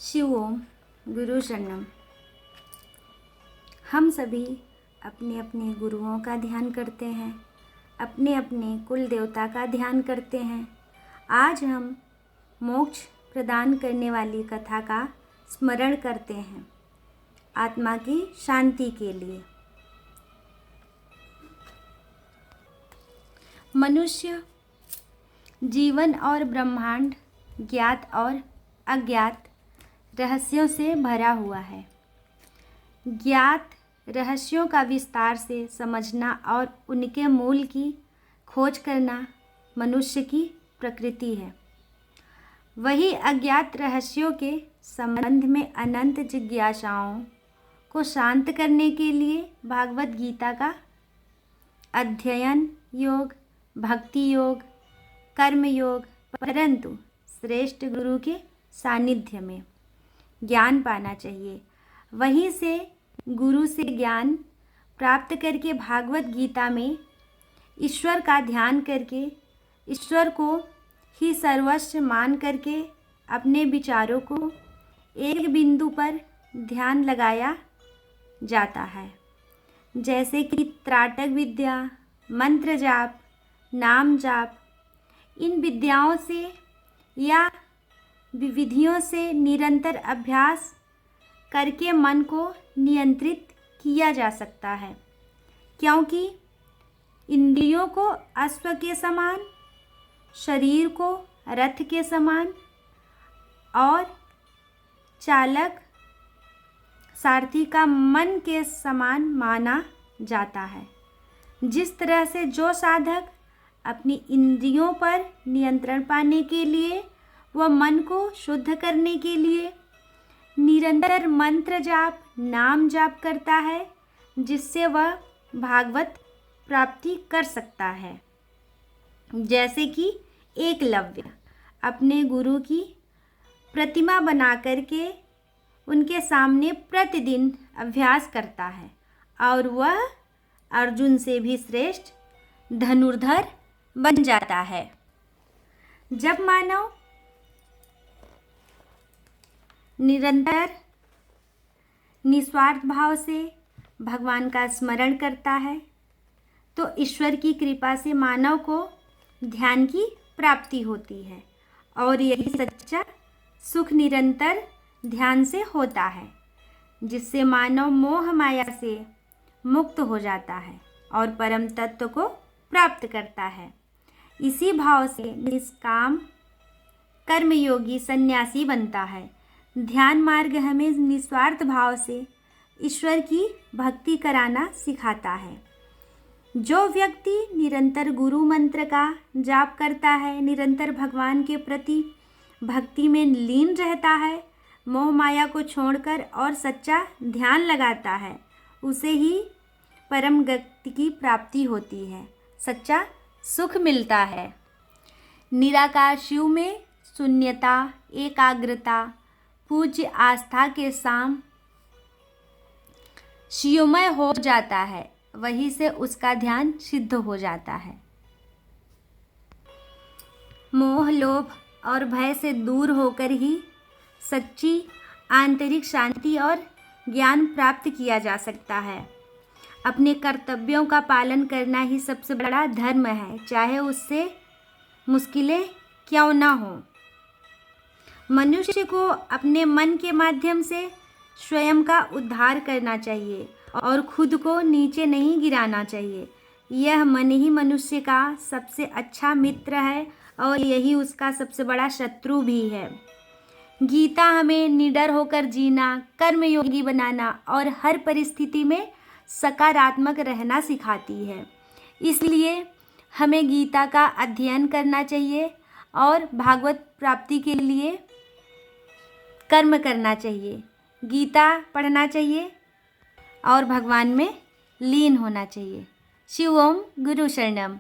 शिव ओम गुरु शरणम। हम सभी अपने अपने गुरुओं का ध्यान करते हैं, अपने अपने कुल देवता का ध्यान करते हैं। आज हम मोक्ष प्रदान करने वाली कथा का स्मरण करते हैं आत्मा की शांति के लिए। मनुष्य जीवन और ब्रह्मांड ज्ञात और अज्ञात रहस्यों से भरा हुआ है। ज्ञात रहस्यों का विस्तार से समझना और उनके मूल की खोज करना मनुष्य की प्रकृति है। वही अज्ञात रहस्यों के संबंध में अनंत जिज्ञासाओं को शांत करने के लिए भागवत गीता का अध्ययन योग, भक्ति योग, कर्म योग, परंतु श्रेष्ठ गुरु के सानिध्य में ज्ञान पाना चाहिए। वहीं से गुरु से ज्ञान प्राप्त करके भागवत गीता में ईश्वर का ध्यान करके ईश्वर को ही सर्वस्व मान करके अपने विचारों को एक बिंदु पर ध्यान लगाया जाता है। जैसे कि त्राटक विद्या, मंत्र जाप, नाम जाप, इन विद्याओं से या विधियों से निरंतर अभ्यास करके मन को नियंत्रित किया जा सकता है, क्योंकि इंद्रियों को अश्व के समान, शरीर को रथ के समान और चालक सारथी का मन के समान माना जाता है। जिस तरह से जो साधक अपनी इंद्रियों पर नियंत्रण पाने के लिए व मन को शुद्ध करने के लिए निरंतर मंत्र जाप, नाम जाप करता है, जिससे वह भागवत प्राप्ति कर सकता है। जैसे कि एकलव्य अपने गुरु की प्रतिमा बना करके उनके सामने प्रतिदिन अभ्यास करता है और वह अर्जुन से भी श्रेष्ठ धनुर्धर बन जाता है। जब मानव निरंतर निस्वार्थ भाव से भगवान का स्मरण करता है तो ईश्वर की कृपा से मानव को ध्यान की प्राप्ति होती है और यही सच्चा सुख निरंतर ध्यान से होता है, जिससे मानव मोह माया से मुक्त हो जाता है और परम तत्व को प्राप्त करता है। इसी भाव से निष्काम कर्मयोगी सन्यासी बनता है। ध्यान मार्ग हमें निस्वार्थ भाव से ईश्वर की भक्ति कराना सिखाता है। जो व्यक्ति निरंतर गुरु मंत्र का जाप करता है, निरंतर भगवान के प्रति भक्ति में लीन रहता है, मोह माया को छोड़कर और सच्चा ध्यान लगाता है, उसे ही परम गति की प्राप्ति होती है, सच्चा सुख मिलता है। निराकार शिव में शून्यता, एकाग्रता, पूज्य आस्था के साम शिवमय हो जाता है, वहीं से उसका ध्यान सिद्ध हो जाता है। मोह, लोभ और भय से दूर होकर ही सच्ची आंतरिक शांति और ज्ञान प्राप्त किया जा सकता है। अपने कर्तव्यों का पालन करना ही सबसे बड़ा धर्म है, चाहे उससे मुश्किलें क्यों ना हो। मनुष्य को अपने मन के माध्यम से स्वयं का उद्धार करना चाहिए और खुद को नीचे नहीं गिराना चाहिए। यह मन ही मनुष्य का सबसे अच्छा मित्र है और यही उसका सबसे बड़ा शत्रु भी है। गीता हमें निडर होकर जीना, कर्मयोगी बनाना और हर परिस्थिति में सकारात्मक रहना सिखाती है। इसलिए हमें गीता का अध्ययन करना चाहिए और भागवत प्राप्ति के लिए कर्म करना चाहिए। गीता पढ़ना चाहिए और भगवान में लीन होना चाहिए। शिव ओम गुरु शरणम।